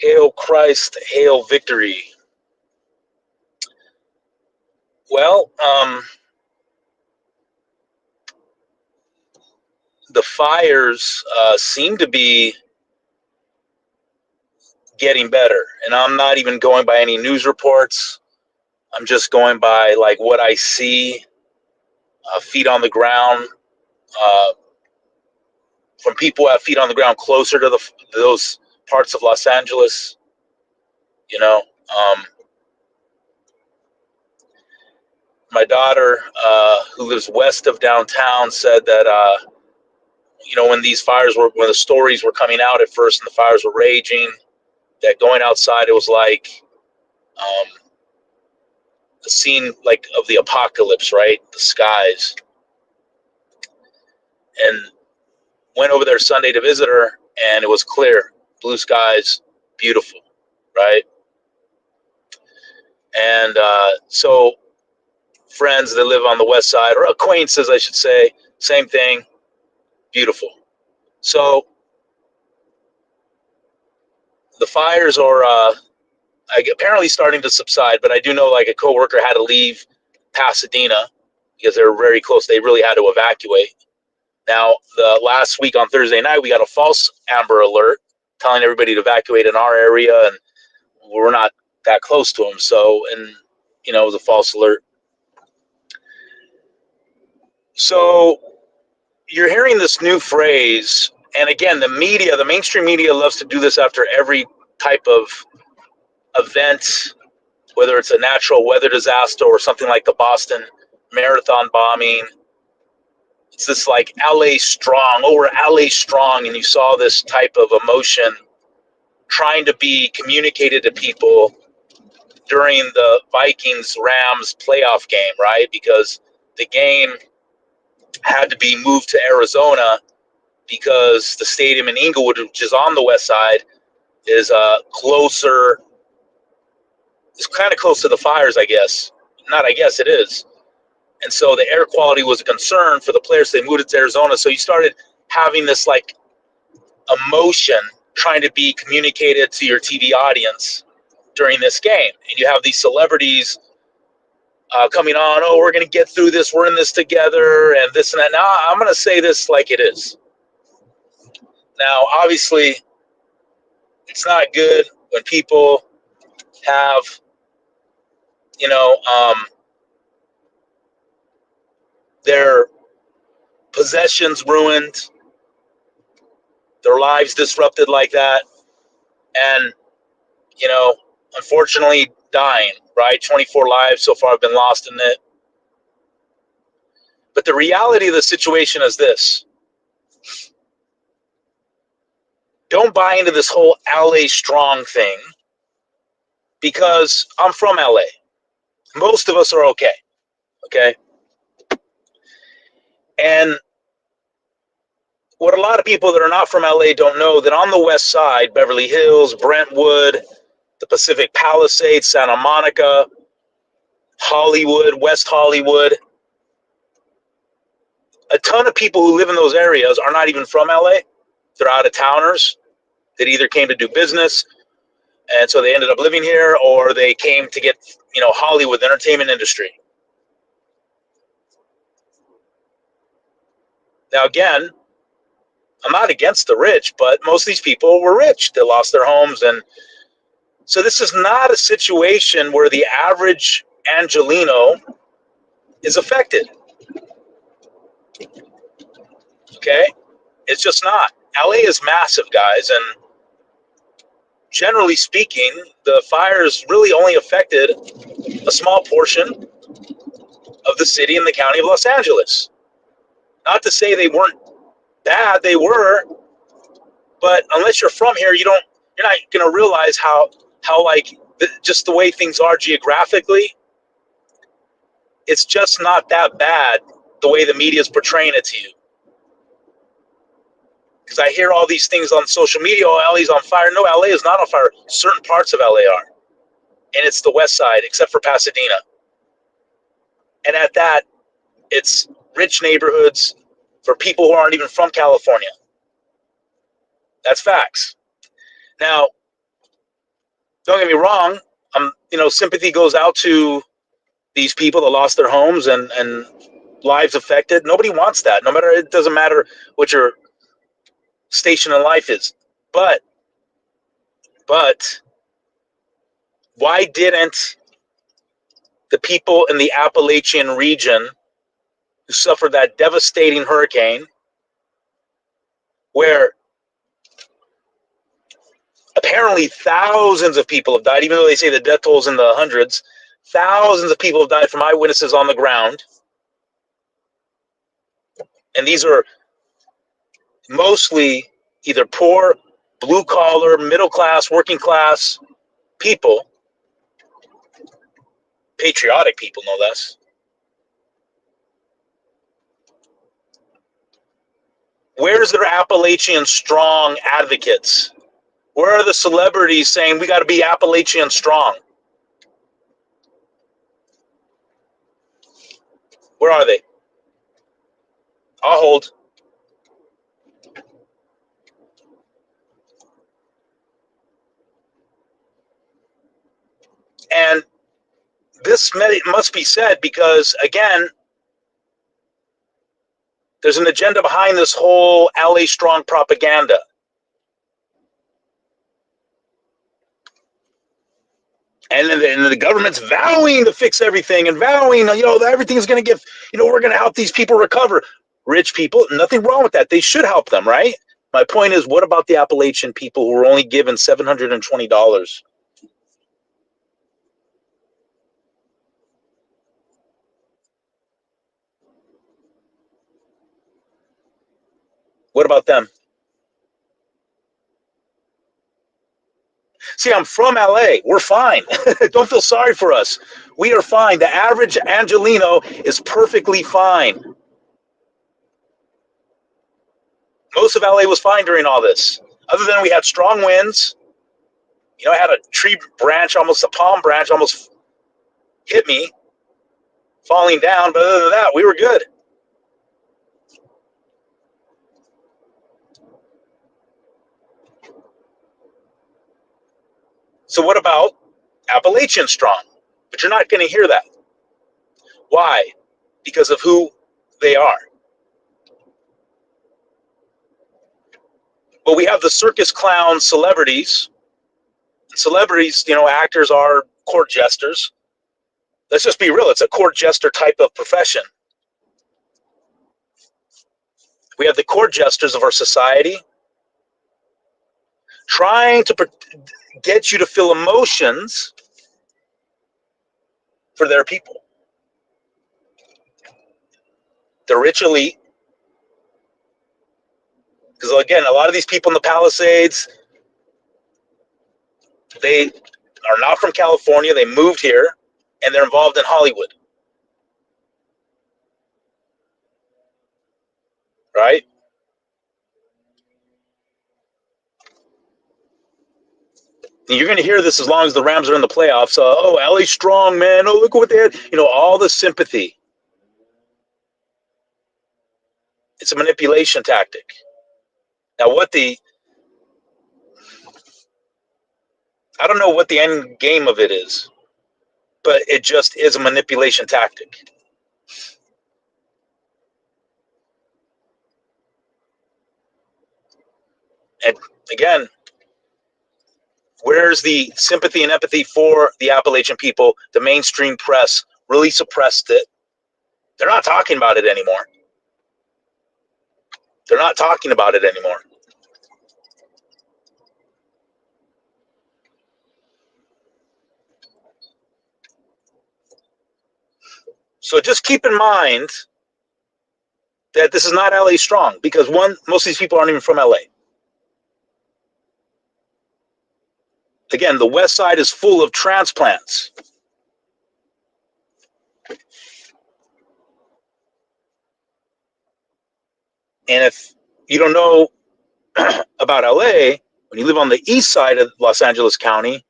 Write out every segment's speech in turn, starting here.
Hail Christ, hail victory. Well, the fires seem to be getting better, and I'm not even going by any news reports. I'm just going by like what I see, feet on the ground, uh, from people who have feet on the ground closer to those parts of Los Angeles. You know, um, my daughter, who lives west of downtown, said that when when the stories were coming out at first, and the fires were raging, that going outside, it was like um, a scene like of the apocalypse, right? The skies. And went over there Sunday to visit her, and it was clear, blue skies, beautiful, right? And so friends that live on the west side, or acquaintances, I should say, same thing, beautiful. So the fires are apparently starting to subside, but I do know like a coworker had to leave Pasadena because they were very close. They really had to evacuate. Now, the last week on Thursday night, we got a false Amber Alert telling everybody to evacuate in our area, and we're not that close to them. So, and it was a false alert. So you're hearing this new phrase, and again, the mainstream media loves to do this after every type of event, whether it's a natural weather disaster or something like the Boston Marathon bombing. It's this like LA strong, we're LA strong, and you saw this type of emotion trying to be communicated to people during the Vikings Rams playoff game, right? Because the game had to be moved to Arizona because the stadium in Inglewood, which is on the west side, is closer. It's kind of close to the fires, I guess. Not, I guess it is. And so the air quality was a concern for the players. So they moved it to Arizona. So you started having this like emotion trying to be communicated to your TV audience during this game. And you have these celebrities coming on, oh, we're going to get through this. We're in this together and this and that. Now, I'm going to say this like it is. Now, obviously, it's not good when people have, you know, their possessions ruined, their lives disrupted like that. And, unfortunately, dying, right? 24 lives so far have been lost in it. But the reality of the situation is this. Don't buy into this whole LA strong thing because I'm from LA. Most of us are okay. Okay. And what a lot of people that are not from LA don't know that on the west side, Beverly Hills, Brentwood, the Pacific Palisades, Santa Monica, Hollywood, West Hollywood, a ton of people who live in those areas are not even from LA. They're out of towners that either came to do business and so they ended up living here, or they came to get, Hollywood, the entertainment industry. Now, again, I'm not against the rich, but most of these people were rich. They lost their homes. And so this is not a situation where the average Angelino is affected. Okay? It's just not. LA is massive, guys. And generally speaking, the fires really only affected a small portion of the city and the county of Los Angeles. Not to say they weren't bad, they were, but unless you're from here, you're not going to realize how like just the way things are geographically. It's just not that bad the way the media is portraying it to you. Because I hear all these things on social media, oh, LA's on fire. No, LA is not on fire. Certain parts of LA are. And it's the west side, except for Pasadena. And at that, it's rich neighborhoods for people who aren't even from California. That's facts. Now, Don't get me wrong. Sympathy goes out to these people that lost their homes and lives affected. Nobody wants that. No matter, it doesn't matter what your station in life is. But why didn't the people in the Appalachian region who suffered that devastating hurricane, where apparently thousands of people have died, even though they say the death toll is in the hundreds, thousands of people have died from eyewitnesses on the ground. And these are mostly either poor, blue collar, middle class, working class people, patriotic people, no less. Where's their Appalachian strong advocates? Where are the celebrities saying we got to be Appalachian strong? Where are they? I'll hold. And this must be said because, again, there's an agenda behind this whole LA Strong propaganda. And the government's vowing to fix everything and vowing, that everything's going to get, we're going to help these people recover. Rich people, nothing wrong with that. They should help them, right? My point is, what about the Appalachian people who were only given $720? What about them? See, I'm from LA. We're fine. Don't feel sorry for us. We are fine. The average Angelino is perfectly fine. Most of LA was fine during all this. Other than we had strong winds. I had a tree branch, almost a palm branch, almost hit me, falling down. But other than that, we were good. So what about Appalachian strong? But you're not going to hear that. Why? Because of who they are. But we have the circus clown celebrities. Celebrities, actors are court jesters. Let's just be real. It's a court jester type of profession. We have the court jesters of our society trying to get you to feel emotions for their people. The rich elite. Because, again, a lot of these people in the Palisades, they are not from California. They moved here, and they're involved in Hollywood. Right? And you're going to hear this as long as the Rams are in the playoffs. LA strong, man. Oh, look what they had. All the sympathy. It's a manipulation tactic. Now, I don't know what the end game of it is, but it just is a manipulation tactic. And again, where's the sympathy and empathy for the Appalachian people? The mainstream press really suppressed it. They're not talking about it anymore. They're not talking about it anymore. So just keep in mind that this is not LA strong because, one, most of these people aren't even from LA. Again, the West Side is full of transplants. And if you don't know about LA, when you live on the east side of Los Angeles County,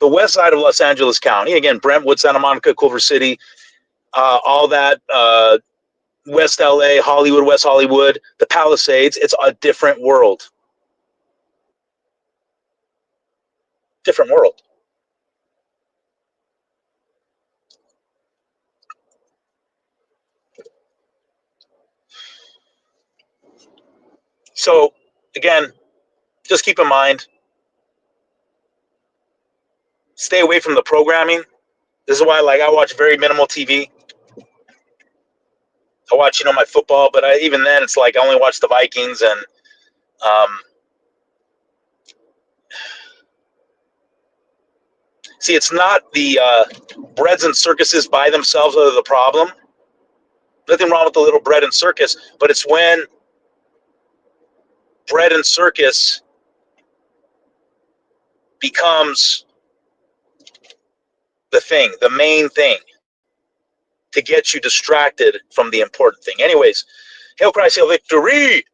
the west side of Los Angeles County, again, Brentwood, Santa Monica, Culver City, all that, West LA, Hollywood, West Hollywood, the Palisades, it's a different world. Different world. So again, just keep in mind, stay away from the programming. This is why, like, I watch very minimal TV. I watch, my football, but even then, it's like I only watch the Vikings, and see, it's not the breads and circuses by themselves that are the problem. Nothing wrong with the little bread and circus, but it's when bread and circus becomes the thing, the main thing, to get you distracted from the important thing. Anyways, Hail Christ, Hail Victory!